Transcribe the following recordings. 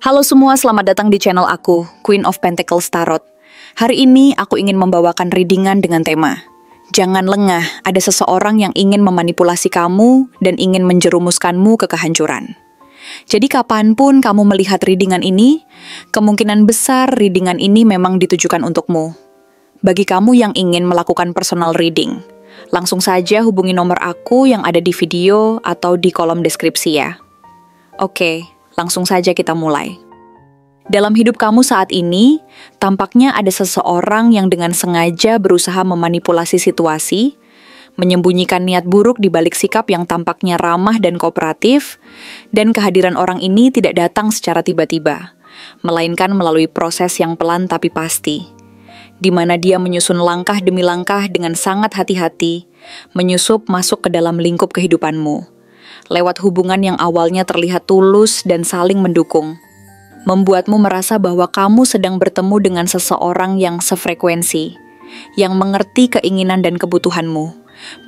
Halo semua, selamat datang di channel aku, Queen of Pentacles Tarot. Hari ini aku ingin membawakan readingan dengan tema Jangan lengah, ada seseorang yang ingin memanipulasi kamu dan ingin menjerumuskanmu ke kehancuran. Jadi kapanpun kamu melihat readingan ini, kemungkinan besar readingan ini memang ditujukan untukmu. Bagi kamu yang ingin melakukan personal reading, langsung saja hubungi nomor aku yang ada di video atau di kolom deskripsi ya. Oke. Langsung saja kita mulai. Dalam hidup kamu saat ini, tampaknya ada seseorang yang dengan sengaja berusaha memanipulasi situasi, menyembunyikan niat buruk di balik sikap yang tampaknya ramah dan kooperatif, dan kehadiran orang ini tidak datang secara tiba-tiba, melainkan melalui proses yang pelan tapi pasti, di mana dia menyusun langkah demi langkah dengan sangat hati-hati, menyusup masuk ke dalam lingkup kehidupanmu. Lewat hubungan yang awalnya terlihat tulus dan saling mendukung, membuatmu merasa bahwa kamu sedang bertemu dengan seseorang yang sefrekuensi, yang mengerti keinginan dan kebutuhanmu,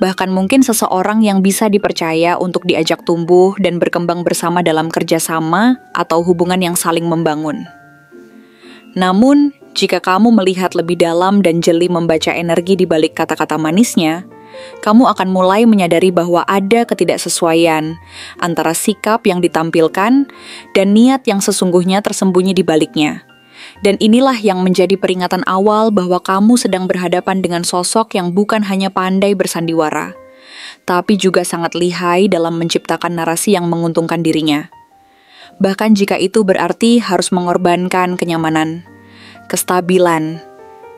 bahkan mungkin seseorang yang bisa dipercaya untuk diajak tumbuh dan berkembang bersama dalam kerjasama atau hubungan yang saling membangun. Namun, jika kamu melihat lebih dalam dan jeli membaca energi di balik kata-kata manisnya, kamu akan mulai menyadari bahwa ada ketidaksesuaian antara sikap yang ditampilkan dan niat yang sesungguhnya tersembunyi di baliknya. Dan inilah yang menjadi peringatan awal bahwa kamu sedang berhadapan dengan sosok yang bukan hanya pandai bersandiwara, tapi juga sangat lihai dalam menciptakan narasi yang menguntungkan dirinya. Bahkan jika itu berarti harus mengorbankan kenyamanan, kestabilan,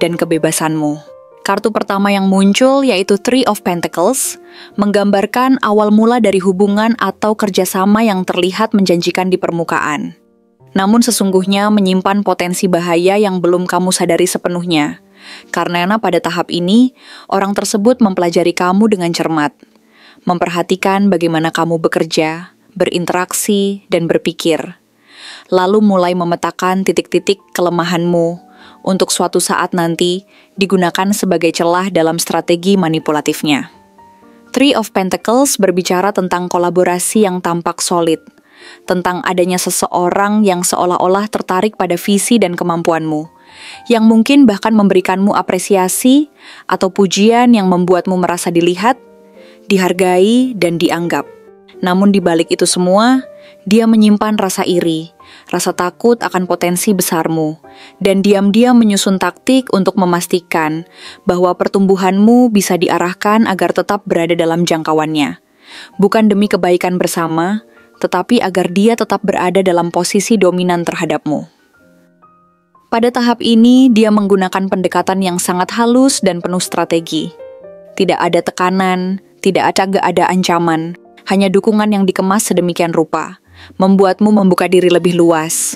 dan kebebasanmu. Kartu pertama yang muncul yaitu Three of Pentacles, menggambarkan awal mula dari hubungan atau kerjasama yang terlihat menjanjikan di permukaan. Namun sesungguhnya menyimpan potensi bahaya yang belum kamu sadari sepenuhnya. Karena pada tahap ini, orang tersebut mempelajari kamu dengan cermat, memperhatikan bagaimana kamu bekerja, berinteraksi, dan berpikir. Lalu mulai memetakan titik-titik kelemahanmu, untuk suatu saat nanti digunakan sebagai celah dalam strategi manipulatifnya. Three of Pentacles berbicara tentang kolaborasi yang tampak solid, tentang adanya seseorang yang seolah-olah tertarik pada visi dan kemampuanmu, yang mungkin bahkan memberikanmu apresiasi atau pujian yang membuatmu merasa dilihat, dihargai, dan dianggap. Namun di balik itu semua, dia menyimpan rasa iri, rasa takut akan potensi besarmu, dan diam-diam menyusun taktik untuk memastikan bahwa pertumbuhanmu bisa diarahkan agar tetap berada dalam jangkauannya. Bukan demi kebaikan bersama, tetapi agar dia tetap berada dalam posisi dominan terhadapmu. Pada tahap ini, dia menggunakan pendekatan yang sangat halus dan penuh strategi. Tidak ada tekanan, tidak ada ancaman, hanya dukungan yang dikemas sedemikian rupa, membuatmu membuka diri lebih luas,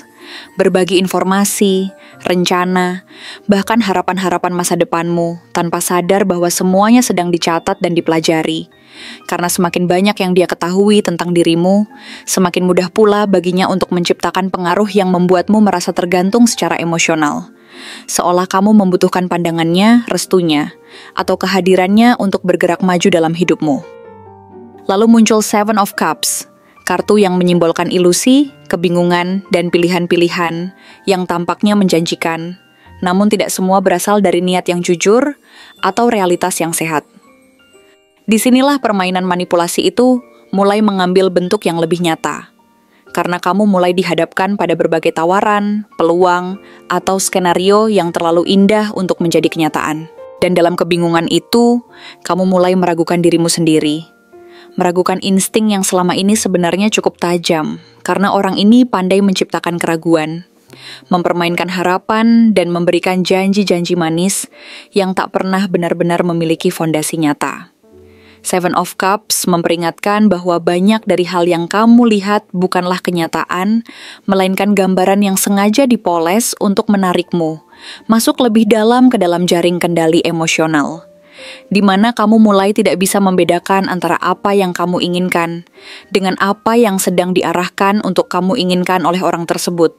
berbagi informasi, rencana, bahkan harapan-harapan masa depanmu, tanpa sadar bahwa semuanya sedang dicatat dan dipelajari. Karena semakin banyak yang dia ketahui tentang dirimu, semakin mudah pula baginya untuk menciptakan pengaruh yang membuatmu merasa tergantung secara emosional. Seolah kamu membutuhkan pandangannya, restunya, atau kehadirannya untuk bergerak maju dalam hidupmu. Lalu muncul Seven of Cups, kartu yang menyimbolkan ilusi, kebingungan, dan pilihan-pilihan yang tampaknya menjanjikan, namun tidak semua berasal dari niat yang jujur atau realitas yang sehat. Disinilah permainan manipulasi itu mulai mengambil bentuk yang lebih nyata, karena kamu mulai dihadapkan pada berbagai tawaran, peluang, atau skenario yang terlalu indah untuk menjadi kenyataan. Dan dalam kebingungan itu, kamu mulai meragukan dirimu sendiri. Meragukan insting yang selama ini sebenarnya cukup tajam, karena orang ini pandai menciptakan keraguan, mempermainkan harapan, dan memberikan janji-janji manis yang tak pernah benar-benar memiliki fondasi nyata. Seven of Cups memperingatkan bahwa banyak dari hal yang kamu lihat bukanlah kenyataan, melainkan gambaran yang sengaja dipoles untuk menarikmu masuk lebih dalam ke dalam jaring kendali emosional, di mana kamu mulai tidak bisa membedakan antara apa yang kamu inginkan dengan apa yang sedang diarahkan untuk kamu inginkan oleh orang tersebut.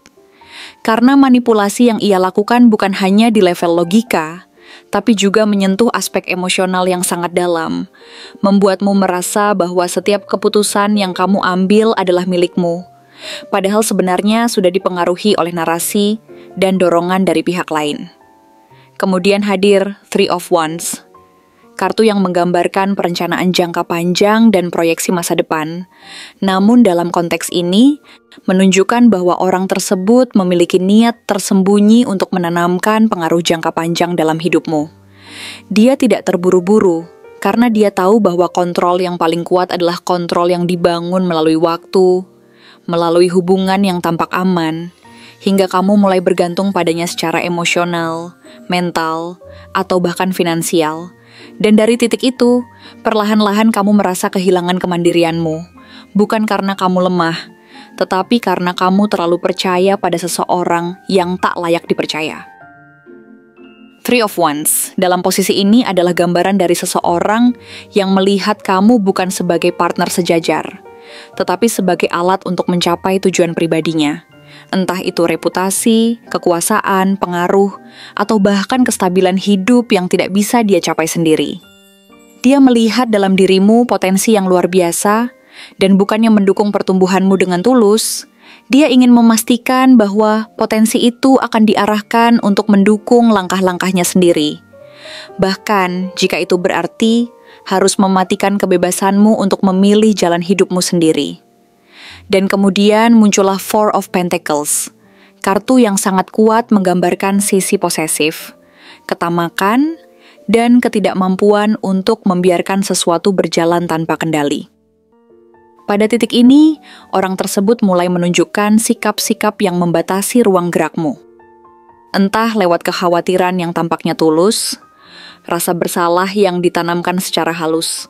Karena manipulasi yang ia lakukan bukan hanya di level logika, tapi juga menyentuh aspek emosional yang sangat dalam, membuatmu merasa bahwa setiap keputusan yang kamu ambil adalah milikmu, padahal sebenarnya sudah dipengaruhi oleh narasi dan dorongan dari pihak lain. Kemudian hadir Three of Wands, kartu yang menggambarkan perencanaan jangka panjang dan proyeksi masa depan. Namun dalam konteks ini, menunjukkan bahwa orang tersebut memiliki niat tersembunyi untuk menanamkan pengaruh jangka panjang dalam hidupmu. Dia tidak terburu-buru, karena dia tahu bahwa kontrol yang paling kuat adalah kontrol yang dibangun melalui waktu, melalui hubungan yang tampak aman, hingga kamu mulai bergantung padanya secara emosional, mental, atau bahkan finansial. Dan dari titik itu, perlahan-lahan kamu merasa kehilangan kemandirianmu, bukan karena kamu lemah, tetapi karena kamu terlalu percaya pada seseorang yang tak layak dipercaya. Three of Wands dalam posisi ini adalah gambaran dari seseorang yang melihat kamu bukan sebagai partner sejajar, tetapi sebagai alat untuk mencapai tujuan pribadinya. Entah itu reputasi, kekuasaan, pengaruh, atau bahkan kestabilan hidup yang tidak bisa dia capai sendiri. Dia melihat dalam dirimu potensi yang luar biasa, dan bukannya mendukung pertumbuhanmu dengan tulus, dia ingin memastikan bahwa potensi itu akan diarahkan untuk mendukung langkah-langkahnya sendiri. Bahkan, jika itu berarti harus mematikan kebebasanmu untuk memilih jalan hidupmu sendiri. Dan kemudian muncullah Four of Pentacles, kartu yang sangat kuat menggambarkan sisi posesif, ketamakan, dan ketidakmampuan untuk membiarkan sesuatu berjalan tanpa kendali. Pada titik ini, orang tersebut mulai menunjukkan sikap-sikap yang membatasi ruang gerakmu. Entah lewat kekhawatiran yang tampaknya tulus, rasa bersalah yang ditanamkan secara halus,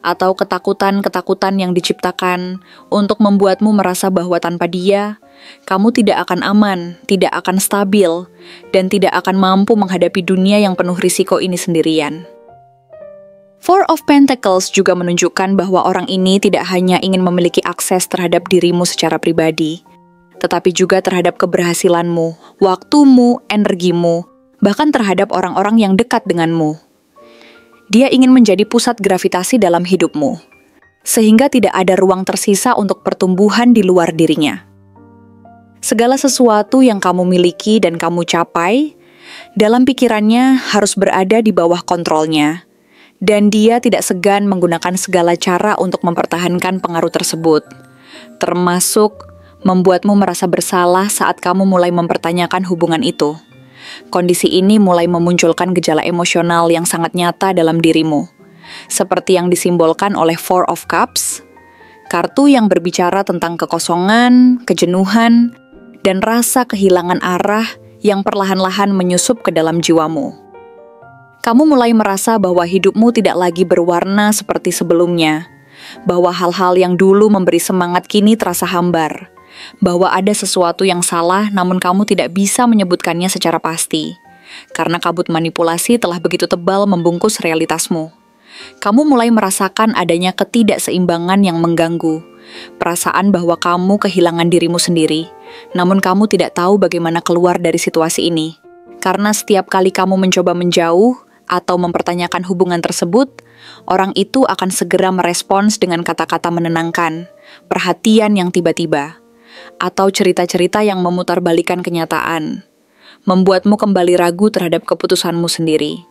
atau ketakutan-ketakutan yang diciptakan untuk membuatmu merasa bahwa tanpa dia, kamu tidak akan aman, tidak akan stabil, dan tidak akan mampu menghadapi dunia yang penuh risiko ini sendirian. Four of Pentacles juga menunjukkan bahwa orang ini tidak hanya ingin memiliki akses terhadap dirimu secara pribadi, tetapi juga terhadap keberhasilanmu, waktumu, energimu, bahkan terhadap orang-orang yang dekat denganmu. Dia ingin menjadi pusat gravitasi dalam hidupmu, sehingga tidak ada ruang tersisa untuk pertumbuhan di luar dirinya. Segala sesuatu yang kamu miliki dan kamu capai, dalam pikirannya harus berada di bawah kontrolnya, dan dia tidak segan menggunakan segala cara untuk mempertahankan pengaruh tersebut, termasuk membuatmu merasa bersalah saat kamu mulai mempertanyakan hubungan itu. Kondisi ini mulai memunculkan gejala emosional yang sangat nyata dalam dirimu, seperti yang disimbolkan oleh Four of Cups, kartu yang berbicara tentang kekosongan, kejenuhan, dan rasa kehilangan arah yang perlahan-lahan menyusup ke dalam jiwamu. Kamu mulai merasa bahwa hidupmu tidak lagi berwarna seperti sebelumnya, bahwa hal-hal yang dulu memberi semangat kini terasa hambar, bahwa ada sesuatu yang salah namun kamu tidak bisa menyebutkannya secara pasti, karena kabut manipulasi telah begitu tebal membungkus realitasmu. Kamu mulai merasakan adanya ketidakseimbangan yang mengganggu, perasaan bahwa kamu kehilangan dirimu sendiri, namun kamu tidak tahu bagaimana keluar dari situasi ini. Karena setiap kali kamu mencoba menjauh atau mempertanyakan hubungan tersebut, orang itu akan segera merespons dengan kata-kata menenangkan, perhatian yang tiba-tiba, atau cerita-cerita yang memutarbalikkan kenyataan, membuatmu kembali ragu terhadap keputusanmu sendiri.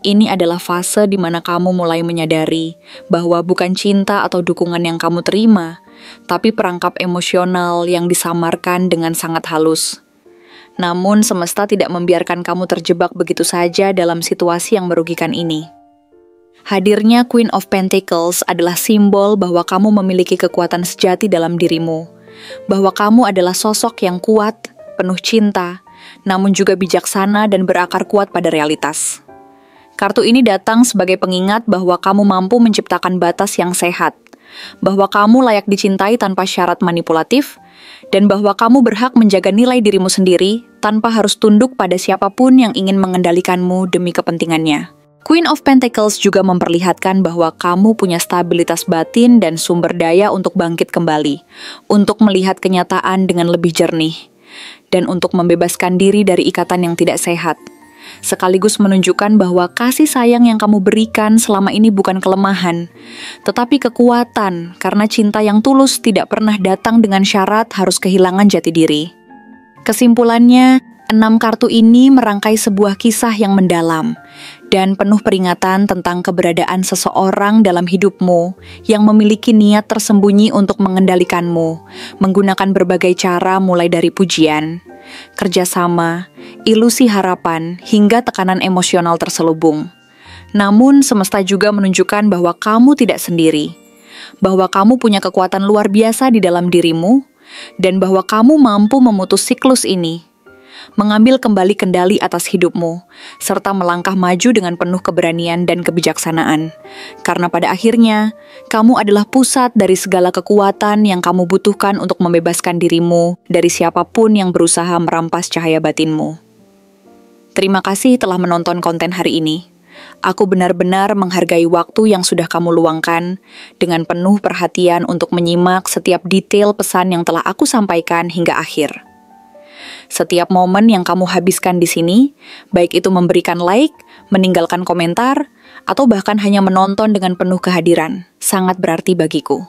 Ini adalah fase di mana kamu mulai menyadari bahwa bukan cinta atau dukungan yang kamu terima, tapi perangkap emosional yang disamarkan dengan sangat halus. Namun semesta tidak membiarkan kamu terjebak begitu saja dalam situasi yang merugikan ini. Hadirnya Queen of Pentacles adalah simbol bahwa kamu memiliki kekuatan sejati dalam dirimu, bahwa kamu adalah sosok yang kuat, penuh cinta, namun juga bijaksana dan berakar kuat pada realitas. Kartu ini datang sebagai pengingat bahwa kamu mampu menciptakan batas yang sehat, bahwa kamu layak dicintai tanpa syarat manipulatif, dan bahwa kamu berhak menjaga nilai dirimu sendiri tanpa harus tunduk pada siapapun yang ingin mengendalikanmu demi kepentingannya. Queen of Pentacles juga memperlihatkan bahwa kamu punya stabilitas batin dan sumber daya untuk bangkit kembali, untuk melihat kenyataan dengan lebih jernih, dan untuk membebaskan diri dari ikatan yang tidak sehat. sekaligus menunjukkan bahwa kasih sayang yang kamu berikan selama ini bukan kelemahan, tetapi kekuatan karena cinta yang tulus tidak pernah datang dengan syarat harus kehilangan jati diri. Kesimpulannya, 6 kartu ini merangkai sebuah kisah yang mendalam dan penuh peringatan tentang keberadaan seseorang dalam hidupmu yang memiliki niat tersembunyi untuk mengendalikanmu, menggunakan berbagai cara mulai dari pujian, kerjasama, ilusi harapan, hingga tekanan emosional terselubung. Namun semesta juga menunjukkan bahwa kamu tidak sendiri, bahwa kamu punya kekuatan luar biasa di dalam dirimu, dan bahwa kamu mampu memutus siklus ini, mengambil kembali kendali atas hidupmu, serta melangkah maju dengan penuh keberanian dan kebijaksanaan. Karena pada akhirnya, kamu adalah pusat dari segala kekuatan yang kamu butuhkan untuk membebaskan dirimu dari siapapun yang berusaha merampas cahaya batinmu. Terima kasih telah menonton konten hari ini. Aku benar-benar menghargai waktu yang sudah kamu luangkan dengan penuh perhatian untuk menyimak setiap detail pesan yang telah aku sampaikan hingga akhir. Setiap momen yang kamu habiskan di sini, baik itu memberikan like, meninggalkan komentar, atau bahkan hanya menonton dengan penuh kehadiran, sangat berarti bagiku.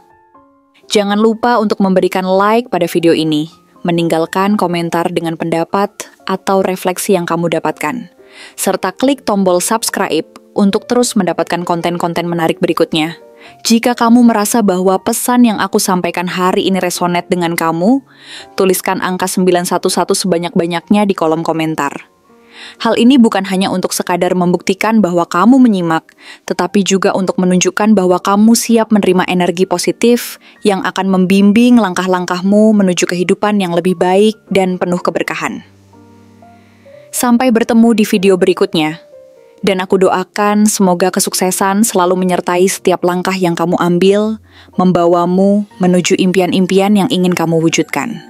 Jangan lupa untuk memberikan like pada video ini, meninggalkan komentar dengan pendapat atau refleksi yang kamu dapatkan, serta klik tombol subscribe untuk terus mendapatkan konten-konten menarik berikutnya. Jika kamu merasa bahwa pesan yang aku sampaikan hari ini resonate dengan kamu, tuliskan angka 911 sebanyak-banyaknya di kolom komentar. Hal ini bukan hanya untuk sekadar membuktikan bahwa kamu menyimak, tetapi juga untuk menunjukkan bahwa kamu siap menerima energi positif yang akan membimbing langkah-langkahmu menuju kehidupan yang lebih baik dan penuh keberkahan. Sampai bertemu di video berikutnya. Dan aku doakan semoga kesuksesan selalu menyertai setiap langkah yang kamu ambil, membawamu menuju impian-impian yang ingin kamu wujudkan.